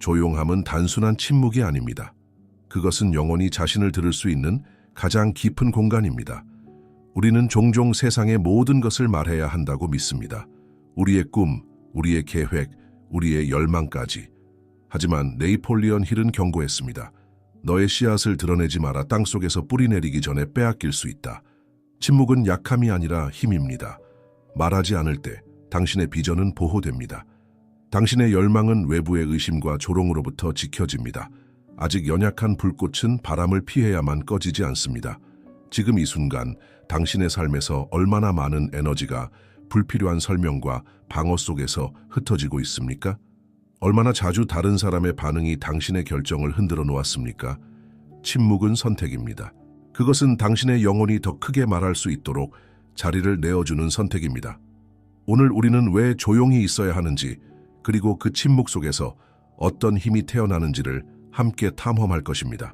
조용함은 단순한 침묵이 아닙니다. 그것은 영혼이 자신을 들을 수 있는 가장 깊은 공간입니다. 우리는 종종 세상의 모든 것을 말해야 한다고 믿습니다. 우리의 꿈, 우리의 계획, 우리의 열망까지. 하지만 네이폴리언 힐은 경고했습니다. 너의 씨앗을 드러내지 마라. 땅속에서 뿌리 내리기 전에 빼앗길 수 있다. 침묵은 약함이 아니라 힘입니다. 말하지 않을 때 당신의 비전은 보호됩니다. 당신의 열망은 외부의 의심과 조롱으로부터 지켜집니다. 아직 연약한 불꽃은 바람을 피해야만 꺼지지 않습니다. 지금 이 순간 당신의 삶에서 얼마나 많은 에너지가 불필요한 설명과 방어 속에서 흩어지고 있습니까? 얼마나 자주 다른 사람의 반응이 당신의 결정을 흔들어 놓았습니까? 침묵은 선택입니다. 그것은 당신의 영혼이 더 크게 말할 수 있도록 자리를 내어주는 선택입니다. 오늘 우리는 왜 조용히 있어야 하는지, 그리고 그 침묵 속에서 어떤 힘이 태어나는지를 함께 탐험할 것입니다.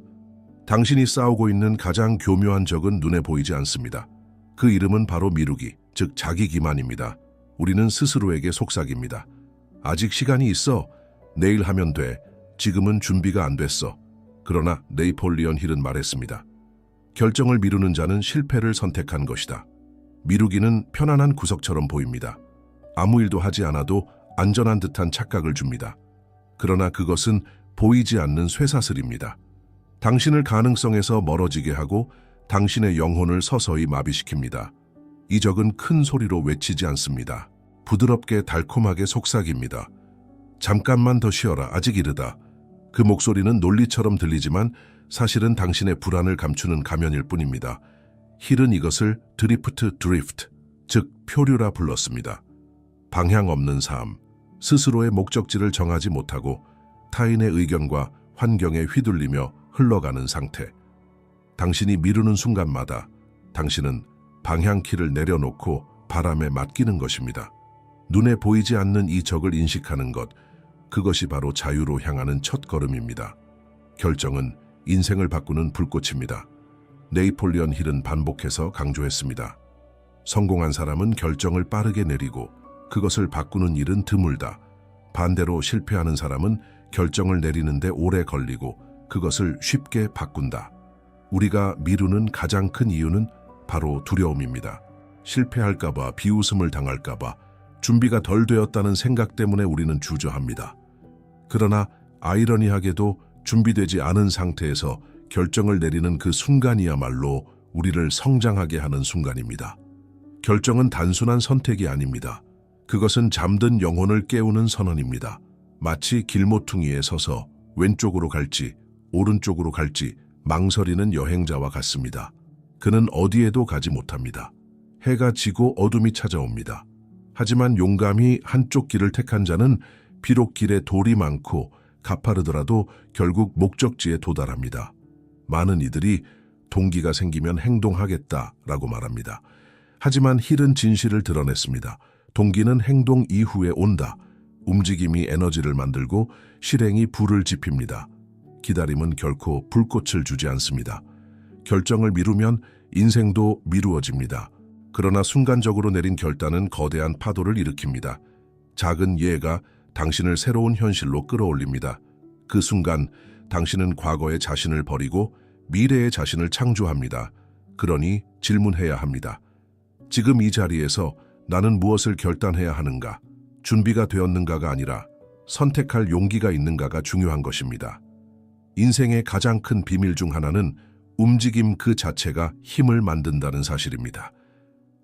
당신이 싸우고 있는 가장 교묘한 적은 눈에 보이지 않습니다. 그 이름은 바로 미루기, 즉 자기 기만입니다. 우리는 스스로에게 속삭입니다. 아직 시간이 있어. 내일 하면 돼. 지금은 준비가 안 됐어. 그러나 네이폴리언 힐은 말했습니다. 결정을 미루는 자는 실패를 선택한 것이다. 미루기는 편안한 구석처럼 보입니다. 아무 일도 하지 않아도 안전한 듯한 착각을 줍니다. 그러나 그것은 보이지 않는 쇠사슬입니다. 당신을 가능성에서 멀어지게 하고 당신의 영혼을 서서히 마비시킵니다. 이 적은 큰 소리로 외치지 않습니다. 부드럽게 달콤하게 속삭입니다. 잠깐만 더 쉬어라. 아직 이르다. 그 목소리는 논리처럼 들리지만 사실은 당신의 불안을 감추는 가면일 뿐입니다. 힐은 이것을 드리프트, 즉 표류라 불렀습니다. 방향 없는 삶, 스스로의 목적지를 정하지 못하고 타인의 의견과 환경에 휘둘리며 흘러가는 상태. 당신이 미루는 순간마다 당신은 방향키를 내려놓고 바람에 맡기는 것입니다. 눈에 보이지 않는 이 적을 인식하는 것, 그것이 바로 자유로 향하는 첫 걸음입니다. 결정은 인생을 바꾸는 불꽃입니다. 네이폴리언 힐은 반복해서 강조했습니다. 성공한 사람은 결정을 빠르게 내리고 그것을 바꾸는 일은 드물다. 반대로 실패하는 사람은 결정을 내리는데 오래 걸리고 그것을 쉽게 바꾼다. 우리가 미루는 가장 큰 이유는 바로 두려움입니다. 실패할까봐, 비웃음을 당할까봐, 준비가 덜 되었다는 생각 때문에 우리는 주저합니다. 그러나 아이러니하게도 준비되지 않은 상태에서 결정을 내리는 그 순간이야말로 우리를 성장하게 하는 순간입니다. 결정은 단순한 선택이 아닙니다. 그것은 잠든 영혼을 깨우는 선언입니다. 마치 길모퉁이에 서서 왼쪽으로 갈지 오른쪽으로 갈지 망설이는 여행자와 같습니다. 그는 어디에도 가지 못합니다. 해가 지고 어둠이 찾아옵니다. 하지만 용감히 한쪽 길을 택한 자는 비록 길에 돌이 많고 가파르더라도 결국 목적지에 도달합니다. 많은 이들이 동기가 생기면 행동하겠다라고 말합니다. 하지만 힐은 진실을 드러냈습니다. 동기는 행동 이후에 온다. 움직임이 에너지를 만들고 실행이 불을 지핍니다. 기다림은 결코 불꽃을 주지 않습니다. 결정을 미루면 인생도 미루어집니다. 그러나 순간적으로 내린 결단은 거대한 파도를 일으킵니다. 작은 예가 당신을 새로운 현실로 끌어올립니다. 그 순간 당신은 과거의 자신을 버리고 미래의 자신을 창조합니다. 그러니 질문해야 합니다. 지금 이 자리에서 나는 무엇을 결단해야 하는가? 준비가 되었는가가 아니라 선택할 용기가 있는가가 중요한 것입니다. 인생의 가장 큰 비밀 중 하나는 움직임 그 자체가 힘을 만든다는 사실입니다.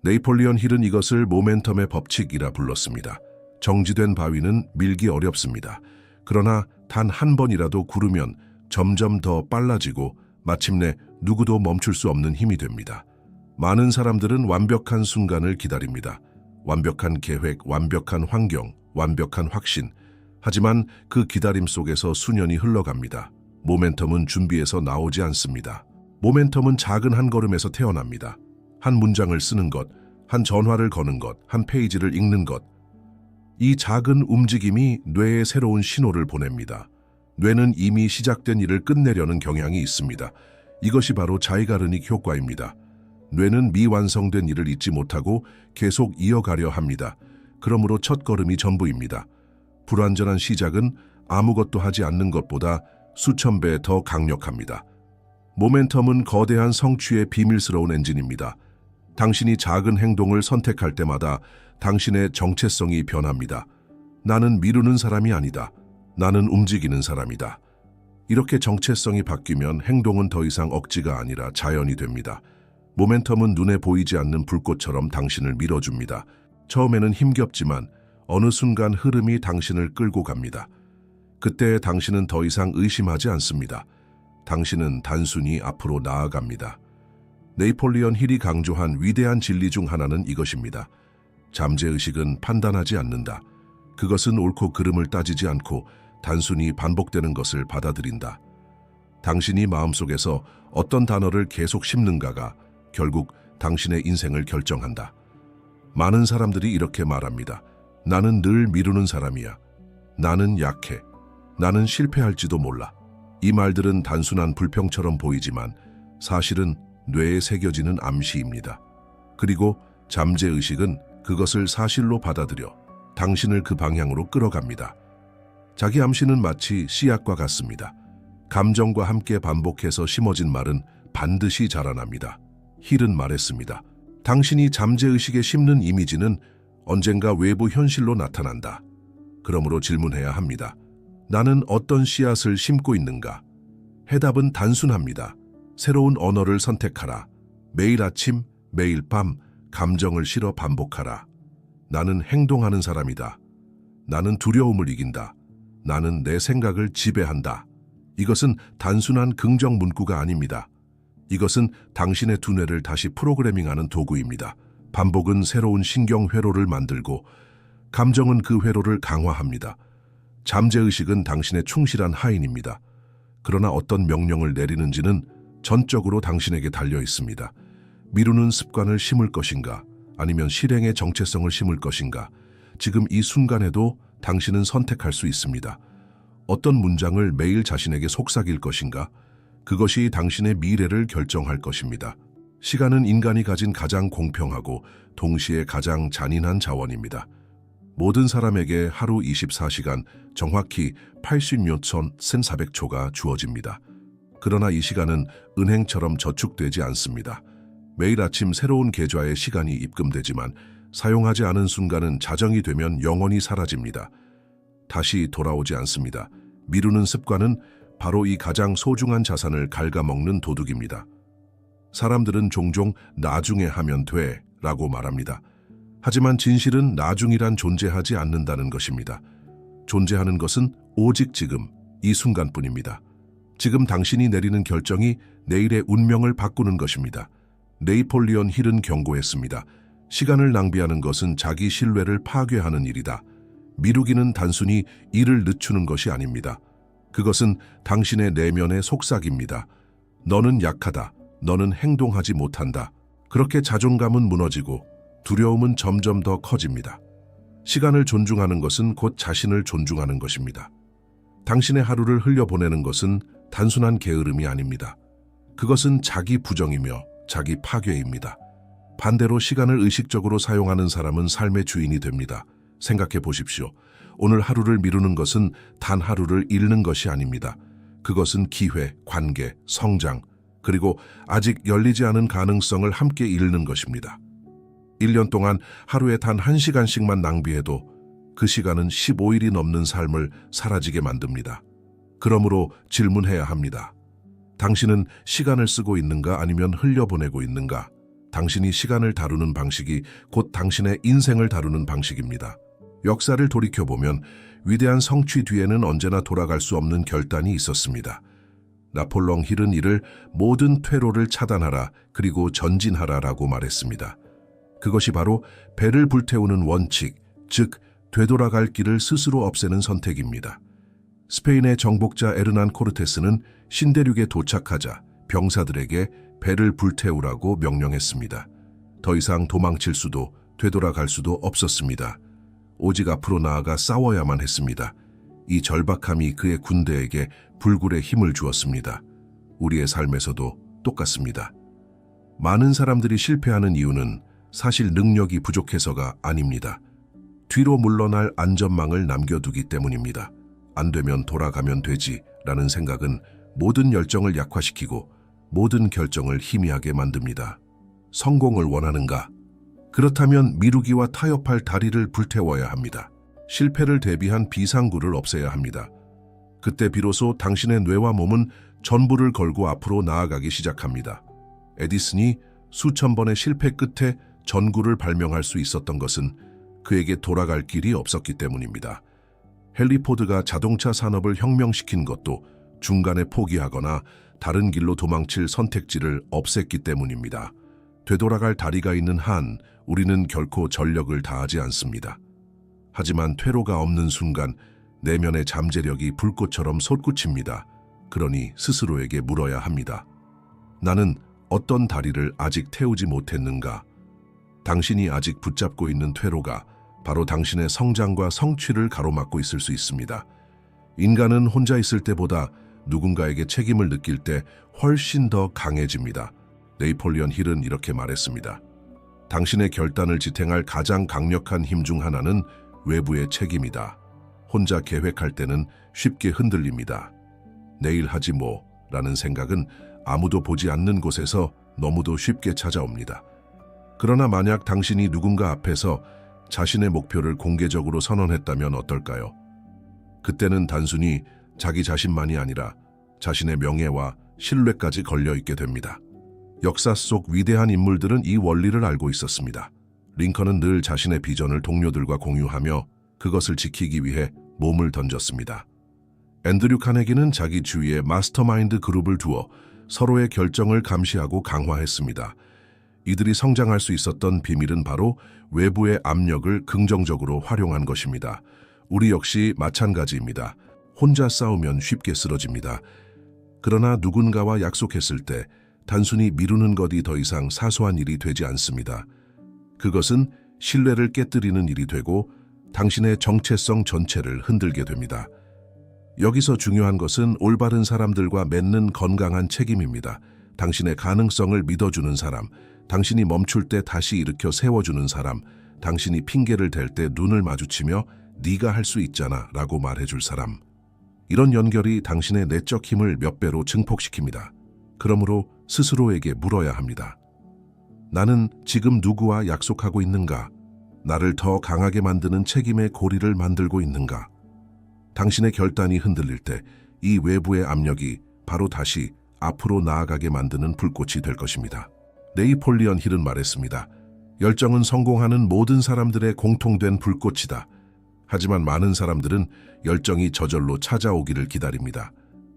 네이폴리언 힐은 이것을 모멘텀의 법칙이라 불렀습니다. 정지된 바위는 밀기 어렵습니다. 그러나 단 한 번이라도 구르면 점점 더 빨라지고 마침내 누구도 멈출 수 없는 힘이 됩니다. 많은 사람들은 완벽한 순간을 기다립니다. 완벽한 계획, 완벽한 환경, 완벽한 확신. 하지만 그 기다림 속에서 수년이 흘러갑니다. 모멘텀은 준비에서 나오지 않습니다. 모멘텀은 작은 한 걸음에서 태어납니다. 한 문장을 쓰는 것, 한 전화를 거는 것, 한 페이지를 읽는 것. 이 작은 움직임이 뇌에 새로운 신호를 보냅니다. 뇌는 이미 시작된 일을 끝내려는 경향이 있습니다. 이것이 바로 자이가르닉 효과입니다. 뇌는 미완성된 일을 잊지 못하고 계속 이어가려 합니다. 그러므로 첫걸음이 전부입니다. 불완전한 시작은 아무것도 하지 않는 것보다 수천 배 더 강력합니다. 모멘텀은 거대한 성취의 비밀스러운 엔진입니다. 당신이 작은 행동을 선택할 때마다 당신의 정체성이 변합니다. 나는 미루는 사람이 아니다. 나는 움직이는 사람이다. 이렇게 정체성이 바뀌면 행동은 더 이상 억지가 아니라 자연이 됩니다. 모멘텀은 눈에 보이지 않는 불꽃처럼 당신을 밀어줍니다. 처음에는 힘겹지만 어느 순간 흐름이 당신을 끌고 갑니다. 그때 당신은 더 이상 의심하지 않습니다. 당신은 단순히 앞으로 나아갑니다. 네이폴리언 힐이 강조한 위대한 진리 중 하나는 이것입니다. 잠재의식은 판단하지 않는다. 그것은 옳고 그름을 따지지 않고 단순히 반복되는 것을 받아들인다. 당신이 마음속에서 어떤 단어를 계속 심는가가 결국 당신의 인생을 결정한다. 많은 사람들이 이렇게 말합니다. 나는 늘 미루는 사람이야. 나는 약해. 나는 실패할지도 몰라. 이 말들은 단순한 불평처럼 보이지만 사실은 뇌에 새겨지는 암시입니다. 그리고 잠재의식은 그것을 사실로 받아들여 당신을 그 방향으로 끌어갑니다. 자기 암시는 마치 씨앗과 같습니다. 감정과 함께 반복해서 심어진 말은 반드시 자라납니다. 힐은 말했습니다. 당신이 잠재의식에 심는 이미지는 언젠가 외부 현실로 나타난다. 그러므로 질문해야 합니다. 나는 어떤 씨앗을 심고 있는가? 해답은 단순합니다. 새로운 언어를 선택하라. 매일 아침, 매일 밤 감정을 실어 반복하라. 나는 행동하는 사람이다. 나는 두려움을 이긴다. 나는 내 생각을 지배한다. 이것은 단순한 긍정 문구가 아닙니다. 이것은 당신의 두뇌를 다시 프로그래밍하는 도구입니다. 반복은 새로운 신경 회로를 만들고 감정은 그 회로를 강화합니다. 잠재의식은 당신의 충실한 하인입니다. 그러나 어떤 명령을 내리는지는 전적으로 당신에게 달려 있습니다. 미루는 습관을 심을 것인가? 아니면 실행의 정체성을 심을 것인가? 지금 이 순간에도 당신은 선택할 수 있습니다. 어떤 문장을 매일 자신에게 속삭일 것인가? 그것이 당신의 미래를 결정할 것입니다. 시간은 인간이 가진 가장 공평하고 동시에 가장 잔인한 자원입니다. 모든 사람에게 하루 24시간 정확히 80몇 1,400초가 주어집니다. 그러나 이 시간은 은행처럼 저축되지 않습니다. 매일 아침 새로운 계좌에 시간이 입금되지만 사용하지 않은 순간은 자정이 되면 영원히 사라집니다. 다시 돌아오지 않습니다. 미루는 습관은 바로 이 가장 소중한 자산을 갉아먹는 도둑입니다. 사람들은 종종 나중에 하면 돼 라고 말합니다. 하지만 진실은 나중이란 존재하지 않는다는 것입니다. 존재하는 것은 오직 지금, 이 순간뿐입니다. 지금 당신이 내리는 결정이 내일의 운명을 바꾸는 것입니다. 네이폴리언 힐은 경고했습니다. 시간을 낭비하는 것은 자기 신뢰를 파괴하는 일이다. 미루기는 단순히 일을 늦추는 것이 아닙니다. 그것은 당신의 내면의 속삭입니다. 너는 약하다. 너는 행동하지 못한다. 그렇게 자존감은 무너지고 두려움은 점점 더 커집니다. 시간을 존중하는 것은 곧 자신을 존중하는 것입니다. 당신의 하루를 흘려보내는 것은 단순한 게으름이 아닙니다. 그것은 자기 부정이며 자기 파괴입니다. 반대로 시간을 의식적으로 사용하는 사람은 삶의 주인이 됩니다. 생각해 보십시오. 오늘 하루를 미루는 것은 단 하루를 잃는 것이 아닙니다. 그것은 기회, 관계, 성장, 그리고 아직 열리지 않은 가능성을 함께 잃는 것입니다. 1년 동안 하루에 단 1시간씩만 낭비해도 그 시간은 15일이 넘는 삶을 사라지게 만듭니다. 그러므로 질문해야 합니다. 당신은 시간을 쓰고 있는가 아니면 흘려보내고 있는가? 당신이 시간을 다루는 방식이 곧 당신의 인생을 다루는 방식입니다. 역사를 돌이켜보면 위대한 성취 뒤에는 언제나 돌아갈 수 없는 결단이 있었습니다. 나폴레옹 힐은 이를 모든 퇴로를 차단하라 그리고 전진하라라고 말했습니다. 그것이 바로 배를 불태우는 원칙, 즉 되돌아갈 길을 스스로 없애는 선택입니다. 스페인의 정복자 에르난 코르테스는 신대륙에 도착하자 병사들에게 배를 불태우라고 명령했습니다. 더 이상 도망칠 수도 되돌아갈 수도 없었습니다. 오직 앞으로 나아가 싸워야만 했습니다. 이 절박함이 그의 군대에게 불굴의 힘을 주었습니다. 우리의 삶에서도 똑같습니다. 많은 사람들이 실패하는 이유는 사실 능력이 부족해서가 아닙니다. 뒤로 물러날 안전망을 남겨두기 때문입니다. 안 되면 돌아가면 되지 라는 생각은 모든 열정을 약화시키고 모든 결정을 희미하게 만듭니다. 성공을 원하는가? 그렇다면 미루기와 타협할 다리를 불태워야 합니다. 실패를 대비한 비상구를 없애야 합니다. 그때 비로소 당신의 뇌와 몸은 전부를 걸고 앞으로 나아가기 시작합니다. 에디슨이 수천 번의 실패 끝에 전구를 발명할 수 있었던 것은 그에게 돌아갈 길이 없었기 때문입니다. 헨리 포드가 자동차 산업을 혁명시킨 것도 중간에 포기하거나 다른 길로 도망칠 선택지를 없앴기 때문입니다. 되돌아갈 다리가 있는 한 우리는 결코 전력을 다하지 않습니다. 하지만 퇴로가 없는 순간 내면의 잠재력이 불꽃처럼 솟구칩니다. 그러니 스스로에게 물어야 합니다. 나는 어떤 다리를 아직 태우지 못했는가? 당신이 아직 붙잡고 있는 퇴로가 바로 당신의 성장과 성취를 가로막고 있을 수 있습니다. 인간은 혼자 있을 때보다 누군가에게 책임을 느낄 때 훨씬 더 강해집니다. 네이폴리언 힐은 이렇게 말했습니다. 당신의 결단을 지탱할 가장 강력한 힘 중 하나는 외부의 책임이다. 혼자 계획할 때는 쉽게 흔들립니다. 내일 하지 뭐 라는 생각은 아무도 보지 않는 곳에서 너무도 쉽게 찾아옵니다. 그러나 만약 당신이 누군가 앞에서 자신의 목표를 공개적으로 선언했다면 어떨까요? 그때는 단순히 자기 자신만이 아니라 자신의 명예와 신뢰까지 걸려있게 됩니다. 역사 속 위대한 인물들은 이 원리를 알고 있었습니다. 링컨은 늘 자신의 비전을 동료들과 공유하며 그것을 지키기 위해 몸을 던졌습니다. 앤드류 카네기는 자기 주위에 마스터마인드 그룹을 두어 서로의 결정을 감시하고 강화했습니다. 이들이 성장할 수 있었던 비밀은 바로 외부의 압력을 긍정적으로 활용한 것입니다. 우리 역시 마찬가지입니다. 혼자 싸우면 쉽게 쓰러집니다. 그러나 누군가와 약속했을 때 단순히 미루는 것이 더 이상 사소한 일이 되지 않습니다. 그것은 신뢰를 깨뜨리는 일이 되고 당신의 정체성 전체를 흔들게 됩니다. 여기서 중요한 것은 올바른 사람들과 맺는 건강한 책임입니다. 당신의 가능성을 믿어주는 사람, 당신이 멈출 때 다시 일으켜 세워주는 사람, 당신이 핑계를 댈 때 눈을 마주치며 네가 할 수 있잖아 라고 말해줄 사람. 이런 연결이 당신의 내적 힘을 몇 배로 증폭시킵니다. 그러므로 스스로에게 물어야 합니다. 나는 지금 누구와 약속하고 있는가? 나를 더 강하게 만드는 책임의 고리를 만들고 있는가? 당신의 결단이 흔들릴 때 이 외부의 압력이 바로 다시 앞으로 나아가게 만드는 불꽃이 될 것입니다. 네이폴리언 힐은 말했습니다. 열정은 성공하는 모든 사람들의 공통된 불꽃이다. 하지만 많은 사람들은 열정이 저절로 찾아오기를 기다립니다.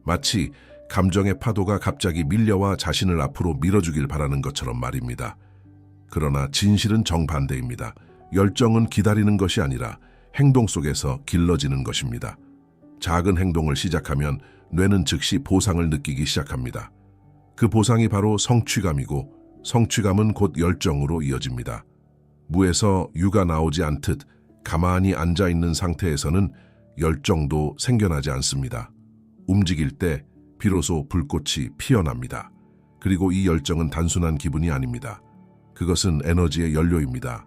마치 감정의 파도가 갑자기 밀려와 자신을 앞으로 밀어주길 바라는 것처럼 말입니다. 그러나 진실은 정반대입니다. 열정은 기다리는 것이 아니라 행동 속에서 길러지는 것입니다. 작은 행동을 시작하면 뇌는 즉시 보상을 느끼기 시작합니다. 그 보상이 바로 성취감이고 성취감은 곧 열정으로 이어집니다. 무에서 유가 나오지 않듯 가만히 앉아있는 상태에서는 열정도 생겨나지 않습니다. 움직일 때 비로소 불꽃이 피어납니다. 그리고 이 열정은 단순한 기분이 아닙니다. 그것은 에너지의 연료입니다.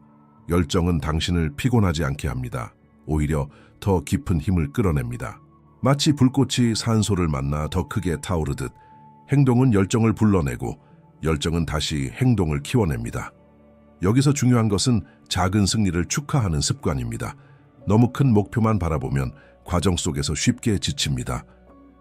열정은 당신을 피곤하지 않게 합니다. 오히려 더 깊은 힘을 끌어냅니다. 마치 불꽃이 산소를 만나 더 크게 타오르듯 행동은 열정을 불러내고 열정은 다시 행동을 키워냅니다. 여기서 중요한 것은 작은 승리를 축하하는 습관입니다. 너무 큰 목표만 바라보면 과정 속에서 쉽게 지칩니다.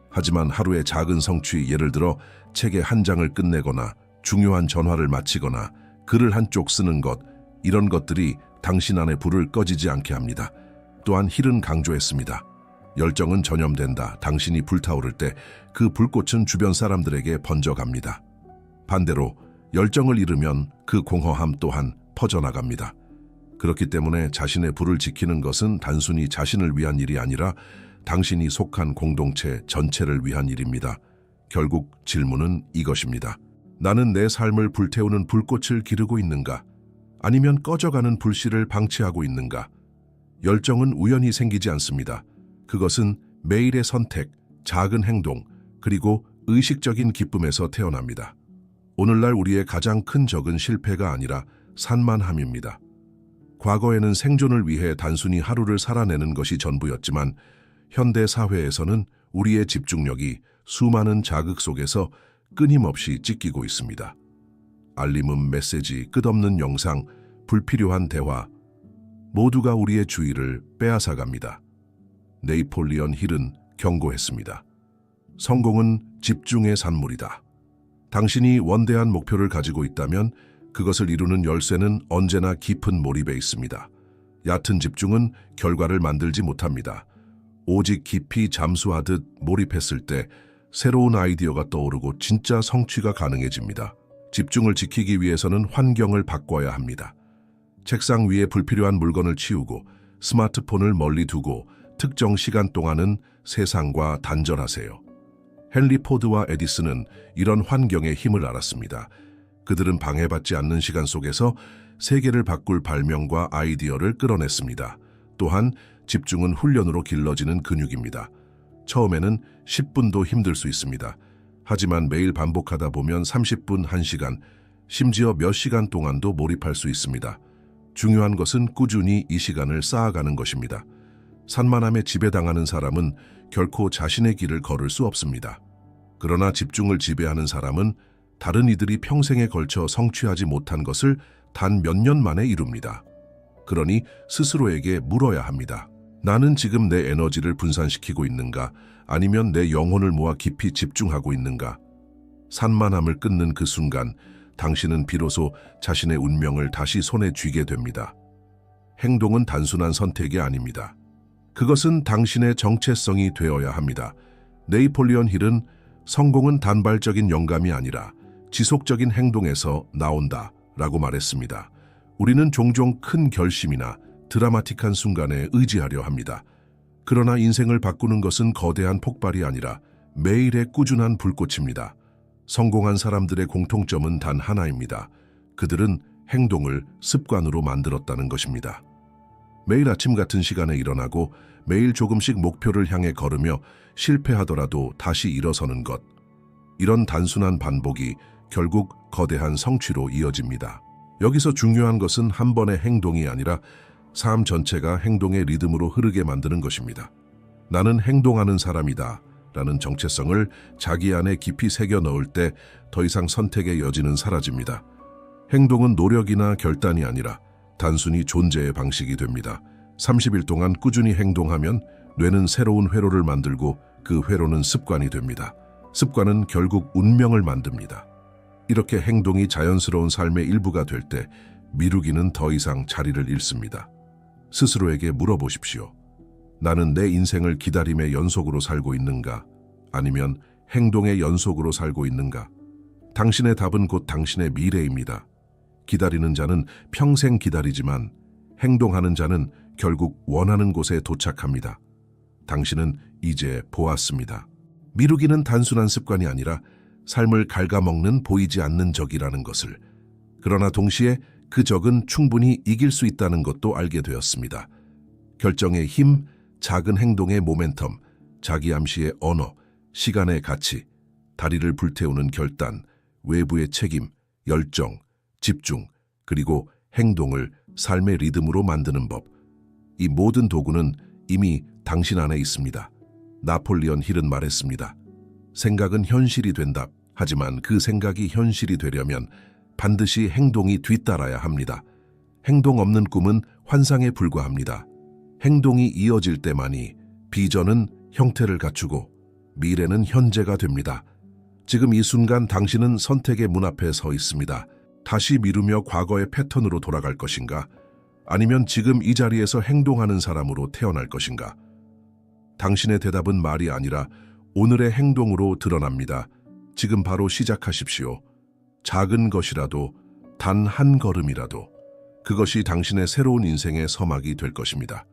하지만 하루의 작은 성취, 예를 들어 책의 한 장을 끝내거나 중요한 전화를 마치거나 글을 한쪽 쓰는 것, 이런 것들이 당신 안에 불을 꺼지지 않게 합니다. 또한 힐은 강조했습니다. 열정은 전염된다. 당신이 불타오를 때 그 불꽃은 주변 사람들에게 번져갑니다. 반대로 열정을 잃으면 그 공허함 또한 퍼져나갑니다. 그렇기 때문에 자신의 불을 지키는 것은 단순히 자신을 위한 일이 아니라 당신이 속한 공동체 전체를 위한 일입니다. 결국 질문은 이것입니다. 나는 내 삶을 불태우는 불꽃을 기르고 있는가? 아니면 꺼져가는 불씨를 방치하고 있는가? 열정은 우연히 생기지 않습니다. 그것은 매일의 선택, 작은 행동, 그리고 의식적인 기쁨에서 태어납니다. 오늘날 우리의 가장 큰 적은 실패가 아니라 산만함입니다. 과거에는 생존을 위해 단순히 하루를 살아내는 것이 전부였지만 현대 사회에서는 우리의 집중력이 수많은 자극 속에서 끊임없이 찢기고 있습니다. 알림음, 메시지, 끝없는 영상, 불필요한 대화, 모두가 우리의 주의를 빼앗아갑니다. 네이폴리언 힐은 경고했습니다. 성공은 집중의 산물이다. 당신이 원대한 목표를 가지고 있다면 그것을 이루는 열쇠는 언제나 깊은 몰입에 있습니다. 얕은 집중은 결과를 만들지 못합니다. 오직 깊이 잠수하듯 몰입했을 때 새로운 아이디어가 떠오르고 진짜 성취가 가능해집니다. 집중을 지키기 위해서는 환경을 바꿔야 합니다. 책상 위에 불필요한 물건을 치우고 스마트폰을 멀리 두고 특정 시간 동안은 세상과 단절하세요. 헨리 포드와 에디슨은 이런 환경의 힘을 알았습니다. 그들은 방해받지 않는 시간 속에서 세계를 바꿀 발명과 아이디어를 끌어냈습니다. 또한 집중은 훈련으로 길러지는 근육입니다. 처음에는 10분도 힘들 수 있습니다. 하지만 매일 반복하다 보면 30분, 1시간, 심지어 몇 시간 동안도 몰입할 수 있습니다. 중요한 것은 꾸준히 이 시간을 쌓아가는 것입니다. 산만함에 지배당하는 사람은 결코 자신의 길을 걸을 수 없습니다. 그러나 집중을 지배하는 사람은 다른 이들이 평생에 걸쳐 성취하지 못한 것을 단 몇 년 만에 이룹니다. 그러니 스스로에게 물어야 합니다. 나는 지금 내 에너지를 분산시키고 있는가? 아니면 내 영혼을 모아 깊이 집중하고 있는가? 산만함을 끊는 그 순간 당신은 비로소 자신의 운명을 다시 손에 쥐게 됩니다. 행동은 단순한 선택이 아닙니다. 그것은 당신의 정체성이 되어야 합니다. 네이폴리언 힐은 성공은 단발적인 영감이 아니라 지속적인 행동에서 나온다 라고 말했습니다. 우리는 종종 큰 결심이나 드라마틱한 순간에 의지하려 합니다. 그러나 인생을 바꾸는 것은 거대한 폭발이 아니라 매일의 꾸준한 불꽃입니다. 성공한 사람들의 공통점은 단 하나입니다. 그들은 행동을 습관으로 만들었다는 것입니다. 매일 아침 같은 시간에 일어나고 매일 조금씩 목표를 향해 걸으며 실패하더라도 다시 일어서는 것. 이런 단순한 반복이 결국 거대한 성취로 이어집니다. 여기서 중요한 것은 한 번의 행동이 아니라 삶 전체가 행동의 리듬으로 흐르게 만드는 것입니다. 나는 행동하는 사람이다 라는 정체성을 자기 안에 깊이 새겨 넣을 때 더 이상 선택의 여지는 사라집니다. 행동은 노력이나 결단이 아니라 단순히 존재의 방식이 됩니다. 30일 동안 꾸준히 행동하면 뇌는 새로운 회로를 만들고 그 회로는 습관이 됩니다. 습관은 결국 운명을 만듭니다. 이렇게 행동이 자연스러운 삶의 일부가 될 때 미루기는 더 이상 자리를 잃습니다. 스스로에게 물어보십시오. 나는 내 인생을 기다림의 연속으로 살고 있는가? 아니면 행동의 연속으로 살고 있는가? 당신의 답은 곧 당신의 미래입니다. 기다리는 자는 평생 기다리지만 행동하는 자는 결국 원하는 곳에 도착합니다. 당신은 이제 보았습니다. 미루기는 단순한 습관이 아니라 삶을 갉아먹는 보이지 않는 적이라는 것을, 그러나 동시에 그 적은 충분히 이길 수 있다는 것도 알게 되었습니다. 결정의 힘, 작은 행동의 모멘텀, 자기 암시의 언어, 시간의 가치, 다리를 불태우는 결단, 외부의 책임, 열정, 집중, 그리고 행동을 삶의 리듬으로 만드는 법. 이 모든 도구는 이미 당신 안에 있습니다. 나폴리언 힐은 말했습니다. 생각은 현실이 된다. 하지만 그 생각이 현실이 되려면 반드시 행동이 뒤따라야 합니다. 행동 없는 꿈은 환상에 불과합니다. 행동이 이어질 때만이 비전은 형태를 갖추고 미래는 현재가 됩니다. 지금 이 순간 당신은 선택의 문 앞에 서 있습니다. 다시 미루며 과거의 패턴으로 돌아갈 것인가? 아니면 지금 이 자리에서 행동하는 사람으로 태어날 것인가? 당신의 대답은 말이 아니라 오늘의 행동으로 드러납니다. 지금 바로 시작하십시오. 작은 것이라도, 단 한 걸음이라도, 그것이 당신의 새로운 인생의 서막이 될 것입니다.